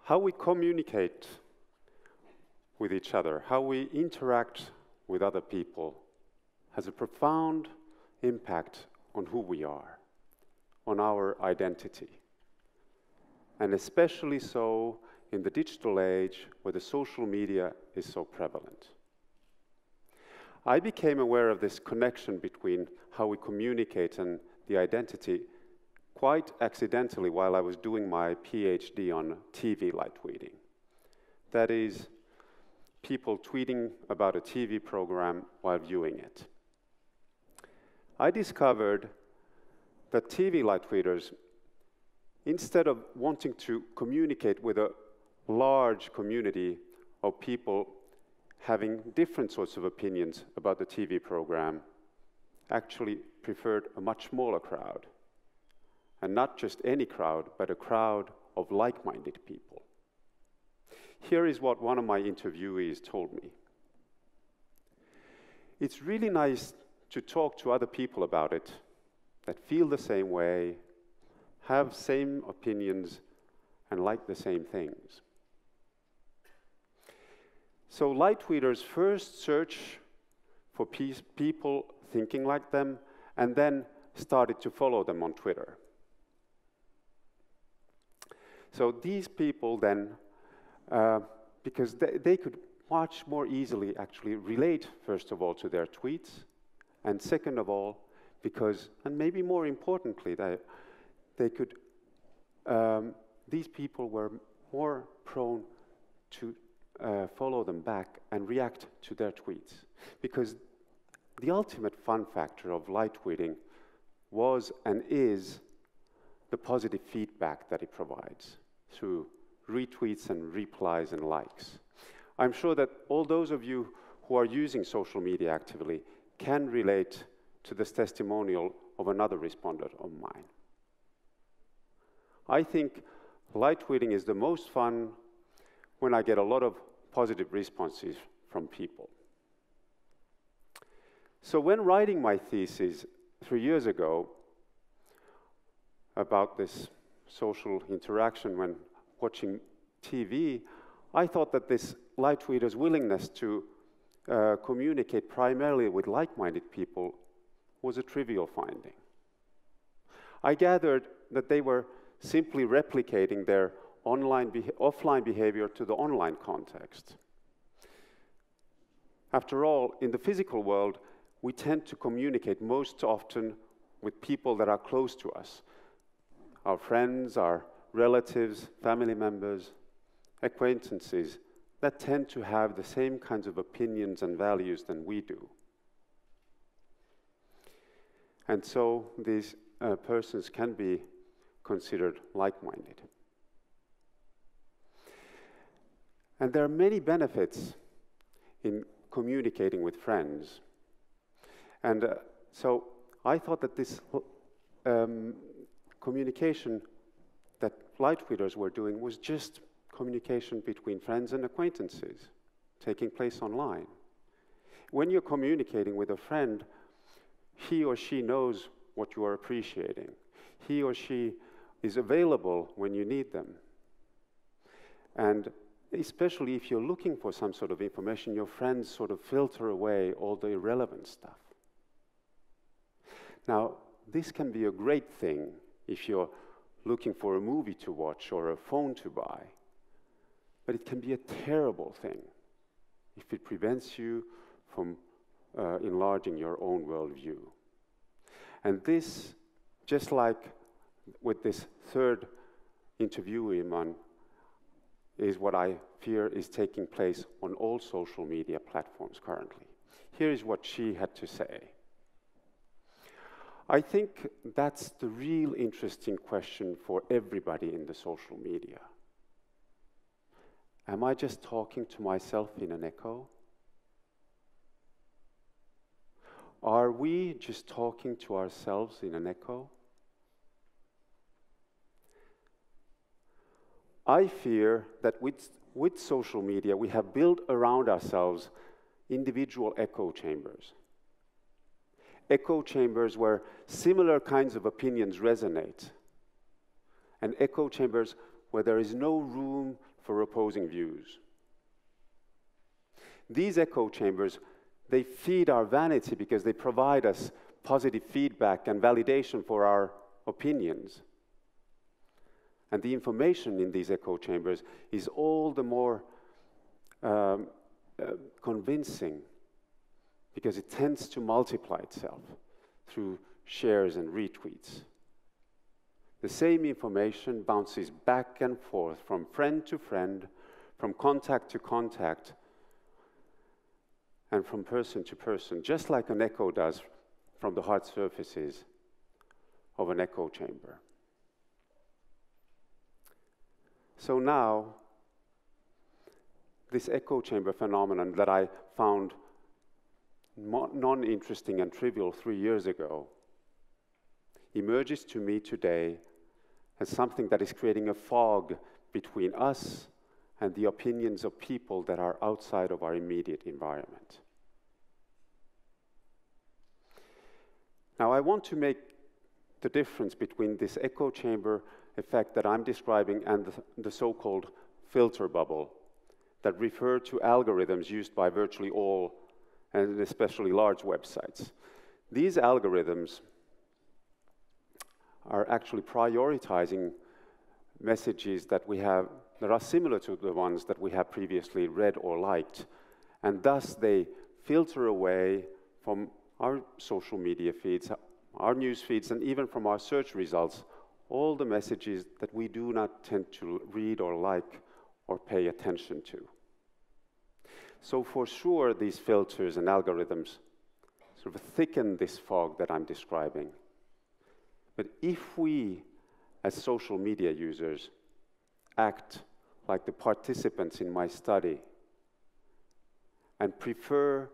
How we communicate with each other, how we interact with other people, has a profound impact on who we are, on our identity. And especially so in the digital age where the social media is so prevalent. I became aware of this connection between how we communicate and the identity quite accidentally while I was doing my PhD on TV light tweeting. That is, people tweeting about a TV program while viewing it. I discovered that TV light tweeters, instead of wanting to communicate with a large community of people having different sorts of opinions about the TV program, actually preferred a much smaller crowd. And not just any crowd, but a crowd of like-minded people. Here is what one of my interviewees told me. It's really nice to talk to other people about it that feel the same way, have same opinions, and like the same things. So light tweeters first search for people thinking like them, and then started to follow them on Twitter. So these people then, because they could much more easily actually relate, first of all, to their tweets, and second of all, because, and maybe more importantly, they could, these people were more prone to follow them back and react to their tweets. Because the ultimate fun factor of light tweeting was and is the positive feedback that it provides through retweets and replies and likes. I'm sure that all those of you who are using social media actively can relate to this testimonial of another respondent of mine. I think light tweeting is the most fun when I get a lot of positive responses from people. So when writing my thesis 3 years ago about this social interaction when watching TV, I thought that this light tweeter's willingness to communicate primarily with like-minded people was a trivial finding. I gathered that they were simply replicating their offline behavior to the online context. After all, in the physical world, we tend to communicate most often with people that are close to us, our friends, our relatives, family members, acquaintances that tend to have the same kinds of opinions and values than we do. And so these persons can be considered like-minded. And there are many benefits in communicating with friends. And so I thought that this communication that light tweeters were doing was just communication between friends and acquaintances taking place online. When you're communicating with a friend, he or she knows what you are appreciating. He or she is available when you need them. And especially if you're looking for some sort of information, your friends sort of filter away all the irrelevant stuff. Now, this can be a great thing if you're looking for a movie to watch or a phone to buy. But it can be a terrible thing if it prevents you from enlarging your own worldview. And this, just like with this third interviewee, is what I fear is taking place on all social media platforms currently. Here is what she had to say. I think that's the real interesting question for everybody in the social media. Am I just talking to myself in an echo? Are we just talking to ourselves in an echo? I fear that with social media, we have built around ourselves individual echo chambers. Echo chambers where similar kinds of opinions resonate. And echo chambers where there is no room for opposing views. These echo chambers, they feed our vanity because they provide us positive feedback and validation for our opinions. And the information in these echo chambers is all the more convincing because it tends to multiply itself through shares and retweets. The same information bounces back and forth from friend to friend, from contact to contact, and from person to person, just like an echo does from the hard surfaces of an echo chamber. So now, this echo chamber phenomenon that I found non-interesting and trivial 3 years ago emerges to me today as something that is creating a fog between us and the opinions of people that are outside of our immediate environment. Now, I want to make the difference between this echo chamber effect that I'm describing and the so-called filter bubble that refer to algorithms used by virtually all, and especially large websites. These algorithms are actually prioritizing messages that are similar to the ones that we have previously read or liked, and thus they filter away from our social media feeds, our news feeds, and even from our search results, all the messages that we do not tend to read or like or pay attention to. So for sure, these filters and algorithms sort of thicken this fog that I'm describing. But if we, as social media users, act like the participants in my study and prefer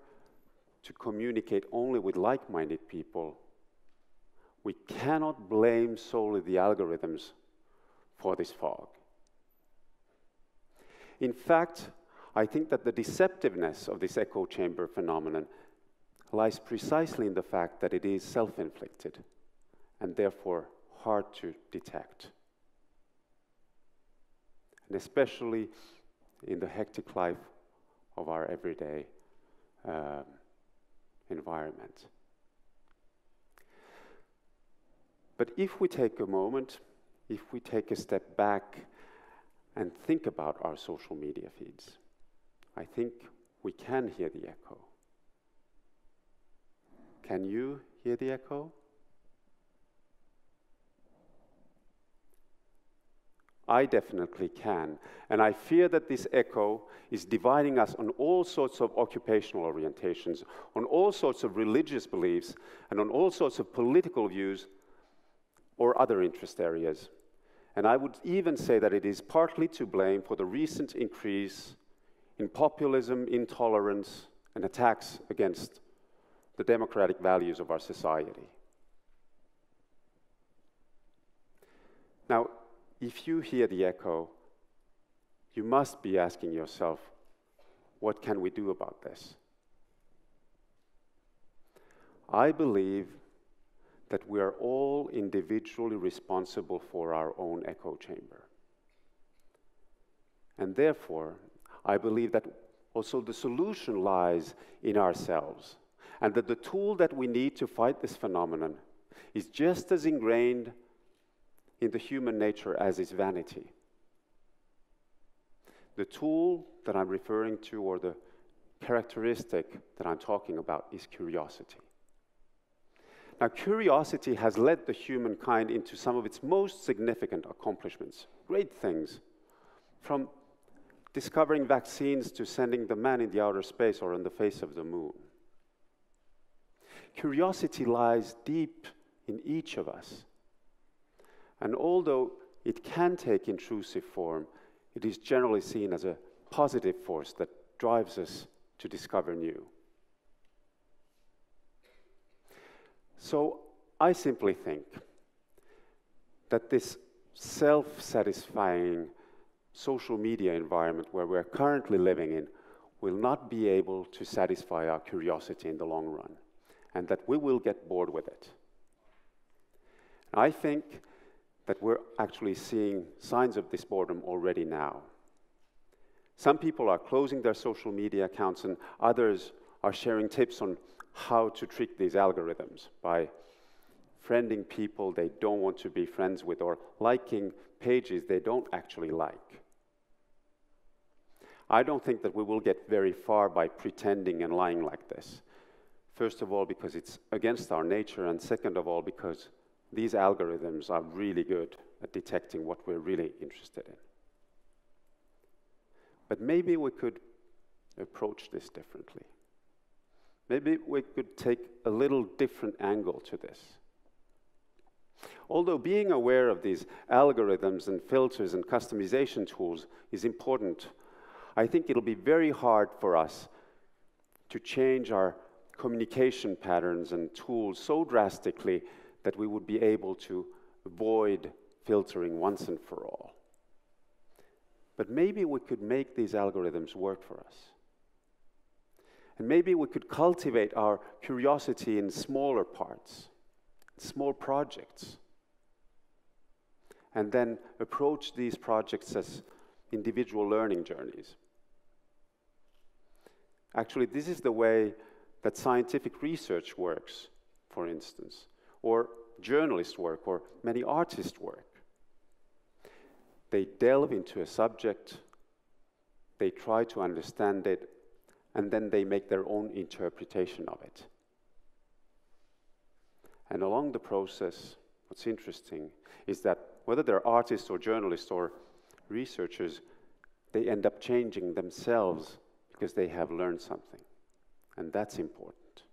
to communicate only with like-minded people, we cannot blame solely the algorithms for this fog. In fact, I think that the deceptiveness of this echo chamber phenomenon lies precisely in the fact that it is self-inflicted and therefore hard to detect. And especially in the hectic life of our everyday environment. But if we take a moment, if we take a step back and think about our social media feeds, I think we can hear the echo. Can you hear the echo? I definitely can, and I fear that this echo is dividing us on all sorts of occupational orientations, on all sorts of religious beliefs, and on all sorts of political views or other interest areas. And I would even say that it is partly to blame for the recent increase in populism, intolerance, and attacks against the democratic values of our society. Now, if you hear the echo, you must be asking yourself, what can we do about this? I believe that we are all individually responsible for our own echo chamber. And therefore, I believe that also the solution lies in ourselves, and that the tool that we need to fight this phenomenon is just as ingrained in the human nature as is vanity. The tool that I'm referring to, or the characteristic that I'm talking about, is curiosity. Now, curiosity has led the humankind into some of its most significant accomplishments, great things, from discovering vaccines to sending the man in the outer space or on the face of the moon. Curiosity lies deep in each of us. And although it can take intrusive form, it is generally seen as a positive force that drives us to discover new. So I simply think that this self-satisfying social media environment where we're currently living in will not be able to satisfy our curiosity in the long run, and that we will get bored with it. I think that we're actually seeing signs of this boredom already now. Some people are closing their social media accounts, and others are sharing tips on how to trick these algorithms by friending people they don't want to be friends with or liking pages they don't actually like. I don't think that we will get very far by pretending and lying like this. First of all, because it's against our nature, and second of all, because these algorithms are really good at detecting what we're really interested in. But maybe we could approach this differently. Maybe we could take a little different angle to this. Although being aware of these algorithms and filters and customization tools is important, I think it'll be very hard for us to change our communication patterns and tools so drastically that we would be able to avoid filtering once and for all. But maybe we could make these algorithms work for us. And maybe we could cultivate our curiosity in smaller parts, small projects, and then approach these projects as individual learning journeys. Actually, this is the way that scientific research works, for instance, or journalist work, or many artists work. They delve into a subject, they try to understand it, and then they make their own interpretation of it. And along the process, what's interesting is that whether they're artists or journalists or researchers, they end up changing themselves because they have learned something. And that's important.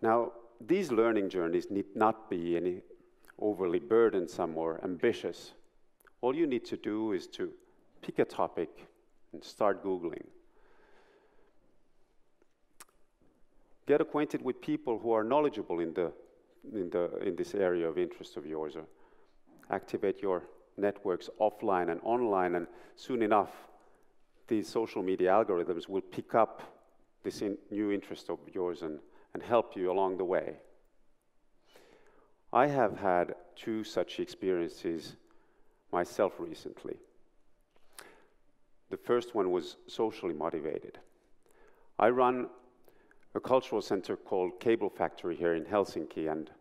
Now, these learning journeys need not be any overly burdensome or ambitious. All you need to do is to pick a topic and start Googling. Get acquainted with people who are knowledgeable in this area of interest of yours, or activate your networks offline and online, and soon enough, these social media algorithms will pick up this new interest of yours and help you along the way. I have had 2 such experiences myself recently. The first one was socially motivated. I run a cultural center called Cable Factory here in Helsinki, and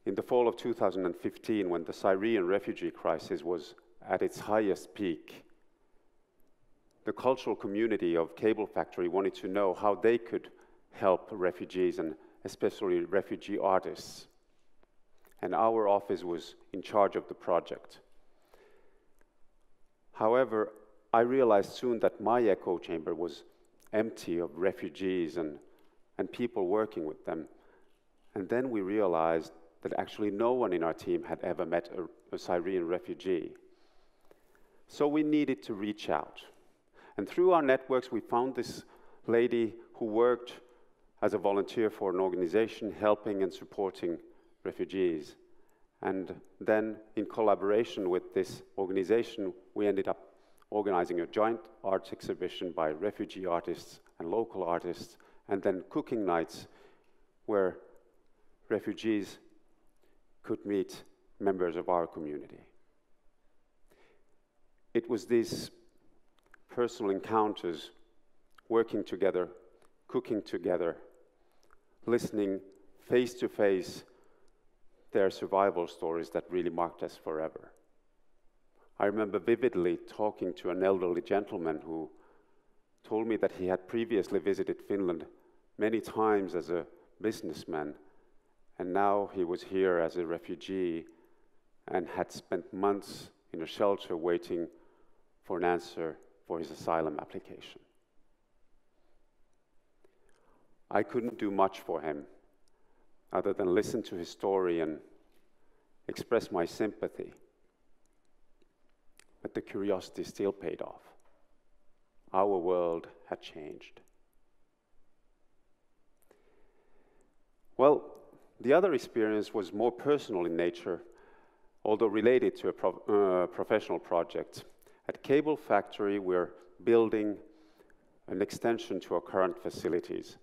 in the fall of 2015, when the Syrian refugee crisis was at its highest peak, the cultural community of Cable Factory wanted to know how they could help refugees, and especially refugee artists. And our office was in charge of the project. However, I realized soon that my echo chamber was empty of refugees and people working with them. And then we realized that actually no one in our team had ever met a Syrian refugee. So we needed to reach out. And through our networks, we found this lady who worked as a volunteer for an organization helping and supporting refugees. And then, in collaboration with this organization, we ended up organizing a joint arts exhibition by refugee artists and local artists, and then cooking nights where refugees could meet members of our community. It was these personal encounters, working together, cooking together, listening face to face their survival stories that really marked us forever. I remember vividly talking to an elderly gentleman who told me that he had previously visited Finland many times as a businessman, and now he was here as a refugee and had spent months in a shelter waiting for an answer for his asylum application. I couldn't do much for him other than listen to his story and express my sympathy. But the curiosity still paid off. Our world had changed. Well, the other experience was more personal in nature, although related to a professional project. At Cable Factory, we're building an extension to our current facilities,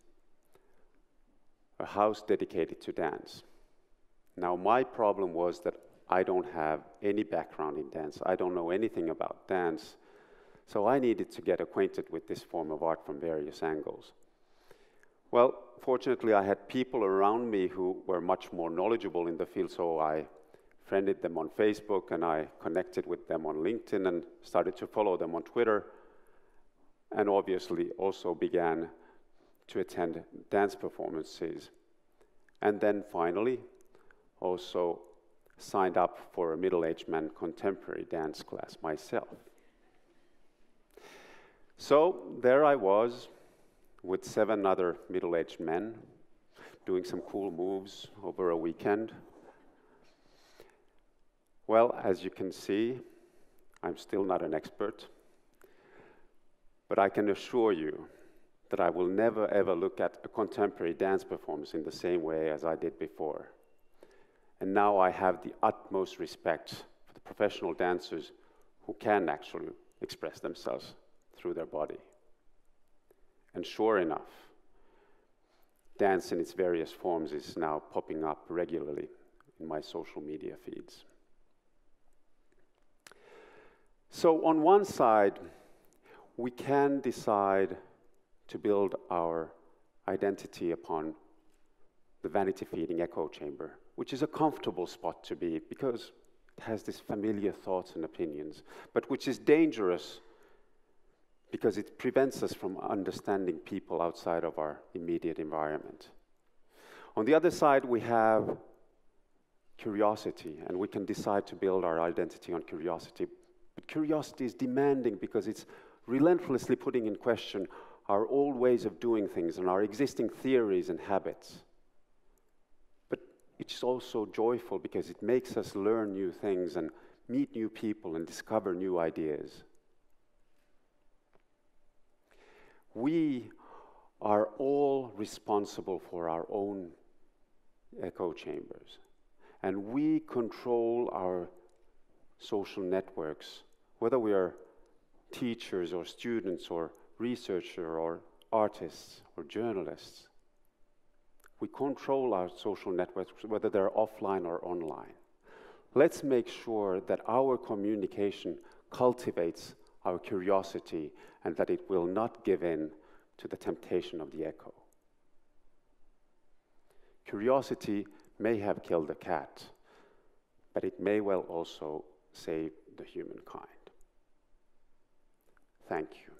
a house dedicated to dance. Now, my problem was that I don't have any background in dance. I don't know anything about dance. So I needed to get acquainted with this form of art from various angles. Well, fortunately, I had people around me who were much more knowledgeable in the field, so I friended them on Facebook, and I connected with them on LinkedIn and started to follow them on Twitter, and obviously also began to attend dance performances. And then finally, also signed up for a middle-aged man contemporary dance class myself. So there I was with 7 other middle-aged men doing some cool moves over a weekend. Well, as you can see, I'm still not an expert, but I can assure you that I will never ever look at a contemporary dance performance in the same way as I did before. And now I have the utmost respect for the professional dancers who can actually express themselves through their body. And sure enough, dance in its various forms is now popping up regularly in my social media feeds. So on one side, we can decide to build our identity upon the vanity-feeding echo chamber, which is a comfortable spot to be because it has these familiar thoughts and opinions, but which is dangerous because it prevents us from understanding people outside of our immediate environment. On the other side, we have curiosity, and we can decide to build our identity on curiosity. But curiosity is demanding because it's relentlessly putting in question our old ways of doing things and our existing theories and habits. But it's also joyful because it makes us learn new things and meet new people and discover new ideas. We are all responsible for our own echo chambers, and we control our social networks, whether we are teachers or students or researchers or artists or journalists. We control our social networks, whether they're offline or online. Let's make sure that our communication cultivates our curiosity and that it will not give in to the temptation of the echo. Curiosity may have killed the cat, but it may well also save the humankind. Thank you.